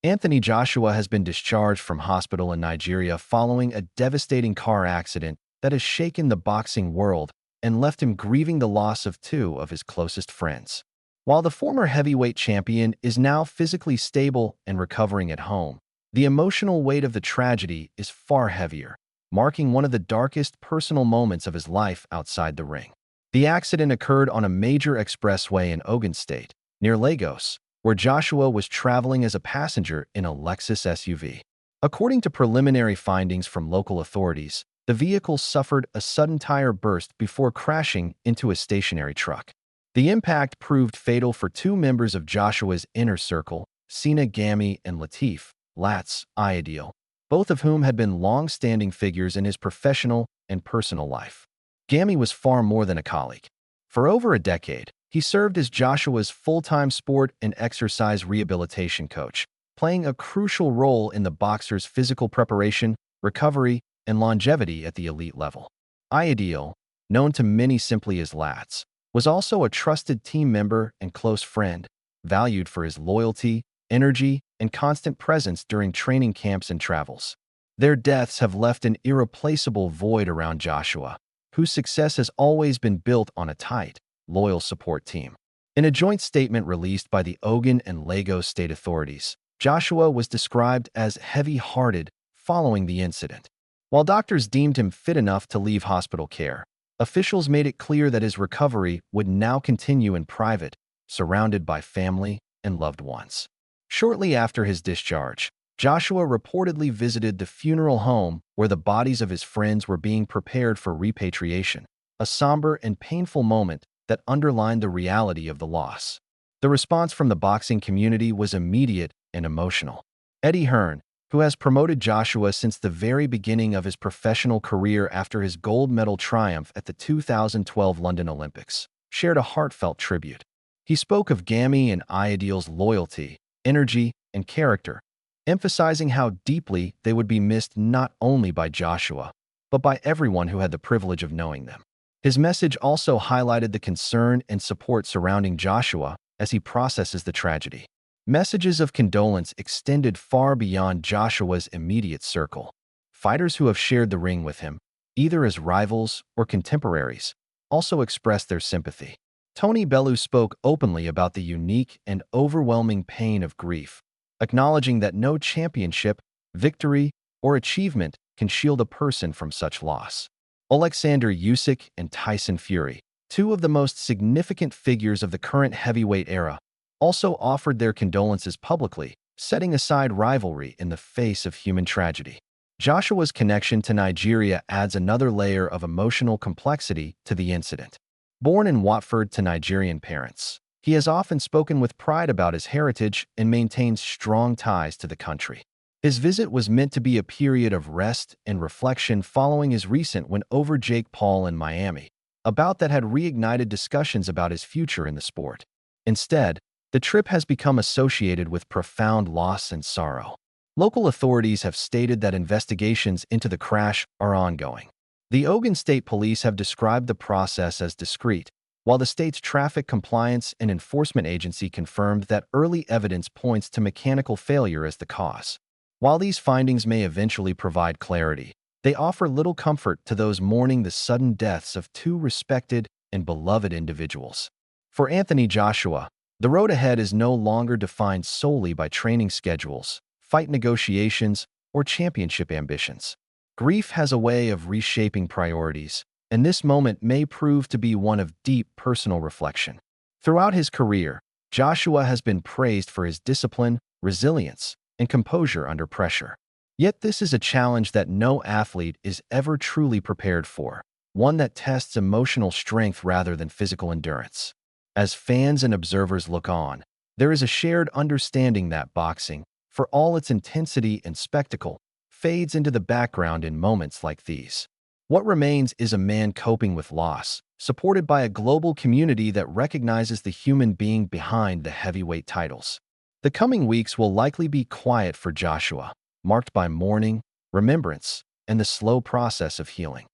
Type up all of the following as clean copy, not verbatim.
Anthony Joshua has been discharged from hospital in Nigeria following a devastating car accident that has shaken the boxing world and left him grieving the loss of two of his closest friends. While the former heavyweight champion is now physically stable and recovering at home, the emotional weight of the tragedy is far heavier, marking one of the darkest personal moments of his life outside the ring. The accident occurred on a major expressway in Ogun State, near Lagos, where Joshua was traveling as a passenger in a Lexus SUV. According to preliminary findings from local authorities, the vehicle suffered a sudden tire burst before crashing into a stationary truck. The impact proved fatal for two members of Joshua's inner circle, Sina Gami and Latif Lats Ideal, both of whom had been long-standing figures in his professional and personal life. Gami was far more than a colleague. For over a decade, he served as Joshua's full-time sport and exercise rehabilitation coach, playing a crucial role in the boxer's physical preparation, recovery, and longevity at the elite level. Ideal, known to many simply as Lats, was also a trusted team member and close friend, valued for his loyalty, energy, and constant presence during training camps and travels. Their deaths have left an irreplaceable void around Joshua, whose success has always been built on a tight, loyal support team. In a joint statement released by the Ogun and Lagos state authorities, Joshua was described as heavy-hearted following the incident. While doctors deemed him fit enough to leave hospital care, officials made it clear that his recovery would now continue in private, surrounded by family and loved ones. Shortly after his discharge, Joshua reportedly visited the funeral home where the bodies of his friends were being prepared for repatriation, a somber and painful moment that underlined the reality of the loss. The response from the boxing community was immediate and emotional. Eddie Hearn, who has promoted Joshua since the very beginning of his professional career after his gold medal triumph at the 2012 London Olympics, shared a heartfelt tribute. He spoke of Gami and Ideal's loyalty, energy, and character, emphasizing how deeply they would be missed not only by Joshua, but by everyone who had the privilege of knowing them. His message also highlighted the concern and support surrounding Joshua as he processes the tragedy. Messages of condolence extended far beyond Joshua's immediate circle. Fighters who have shared the ring with him, either as rivals or contemporaries, also expressed their sympathy. Tony Bellew spoke openly about the unique and overwhelming pain of grief, acknowledging that no championship, victory, or achievement can shield a person from such loss. Alexander Usyk and Tyson Fury, two of the most significant figures of the current heavyweight era, also offered their condolences publicly, setting aside rivalry in the face of human tragedy. Joshua's connection to Nigeria adds another layer of emotional complexity to the incident. Born in Watford to Nigerian parents, he has often spoken with pride about his heritage and maintains strong ties to the country. His visit was meant to be a period of rest and reflection following his recent win over Jake Paul in Miami, a bout that had reignited discussions about his future in the sport. Instead, the trip has become associated with profound loss and sorrow. Local authorities have stated that investigations into the crash are ongoing. The Ogun State Police have described the process as discreet, while the state's Traffic Compliance and Enforcement Agency confirmed that early evidence points to mechanical failure as the cause. While these findings may eventually provide clarity, they offer little comfort to those mourning the sudden deaths of two respected and beloved individuals. For Anthony Joshua, the road ahead is no longer defined solely by training schedules, fight negotiations, or championship ambitions. Grief has a way of reshaping priorities, and this moment may prove to be one of deep personal reflection. Throughout his career, Joshua has been praised for his discipline, resilience, and composure under pressure. Yet this is a challenge that no athlete is ever truly prepared for, one that tests emotional strength rather than physical endurance. As fans and observers look on, there is a shared understanding that boxing, for all its intensity and spectacle, fades into the background in moments like these. What remains is a man coping with loss, supported by a global community that recognizes the human being behind the heavyweight titles. The coming weeks will likely be quiet for Joshua, marked by mourning, remembrance, and the slow process of healing.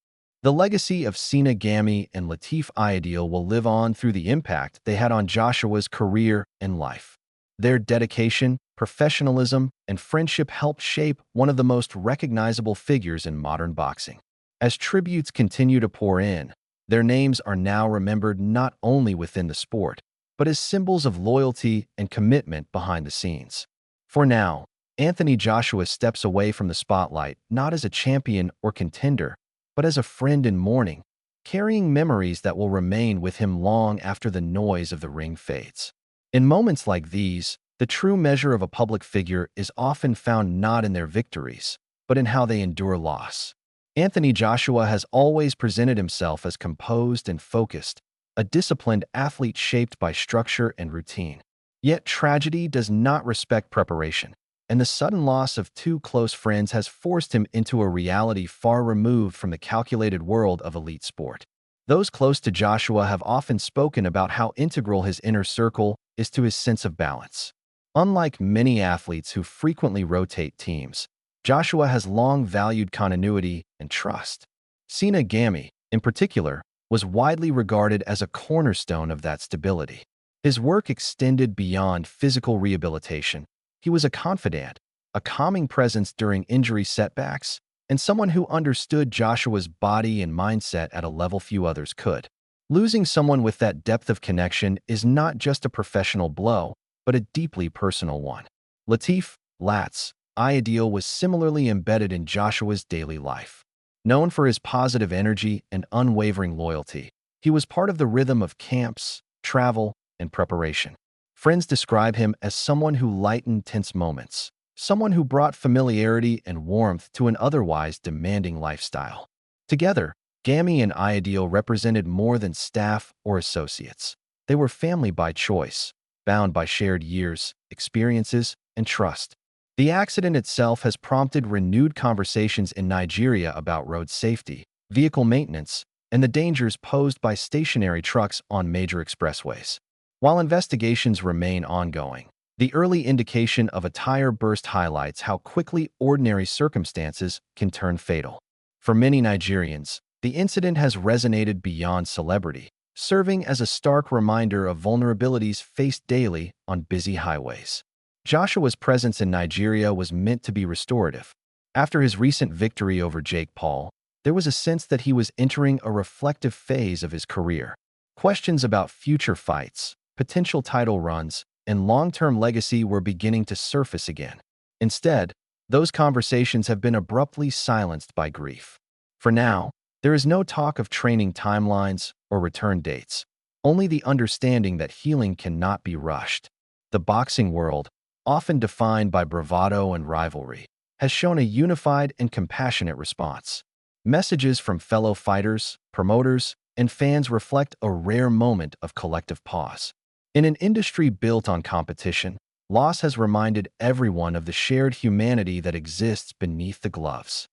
The legacy of Sina Gami and Latif Ideal will live on through the impact they had on Joshua's career and life. Their dedication, professionalism, and friendship helped shape one of the most recognizable figures in modern boxing. As tributes continue to pour in, their names are now remembered not only within the sport, but as symbols of loyalty and commitment behind the scenes. For now, Anthony Joshua steps away from the spotlight not as a champion or contender, but as a friend in mourning, carrying memories that will remain with him long after the noise of the ring fades. In moments like these, the true measure of a public figure is often found not in their victories, but in how they endure loss. Anthony Joshua has always presented himself as composed and focused, a disciplined athlete shaped by structure and routine. Yet tragedy does not respect preparation, and the sudden loss of two close friends has forced him into a reality far removed from the calculated world of elite sport. Those close to Joshua have often spoken about how integral his inner circle is to his sense of balance. Unlike many athletes who frequently rotate teams, Joshua has long valued continuity and trust. Sina Gami, in particular, was widely regarded as a cornerstone of that stability. His work extended beyond physical rehabilitation. He was a confidant, a calming presence during injury setbacks, and someone who understood Joshua's body and mindset at a level few others could. Losing someone with that depth of connection is not just a professional blow, but a deeply personal one. Latif Lat's ideal was similarly embedded in Joshua's daily life. Known for his positive energy and unwavering loyalty, he was part of the rhythm of camps, travel, and preparation. Friends describe him as someone who lightened tense moments, someone who brought familiarity and warmth to an otherwise demanding lifestyle. Together, Gami and Ideal represented more than staff or associates. They were family by choice, bound by shared years, experiences, and trust. The accident itself has prompted renewed conversations in Nigeria about road safety, vehicle maintenance, and the dangers posed by stationary trucks on major expressways. While investigations remain ongoing, the early indication of a tire burst highlights how quickly ordinary circumstances can turn fatal. For many Nigerians, the incident has resonated beyond celebrity, serving as a stark reminder of vulnerabilities faced daily on busy highways. Joshua's presence in Nigeria was meant to be restorative. After his recent victory over Jake Paul, there was a sense that he was entering a reflective phase of his career. Questions about future fights, potential title runs, and long-term legacy were beginning to surface again. Instead, those conversations have been abruptly silenced by grief. For now, there is no talk of training timelines or return dates, only the understanding that healing cannot be rushed. The boxing world, often defined by bravado and rivalry, has shown a unified and compassionate response. Messages from fellow fighters, promoters, and fans reflect a rare moment of collective pause. In an industry built on competition, loss has reminded everyone of the shared humanity that exists beneath the gloves.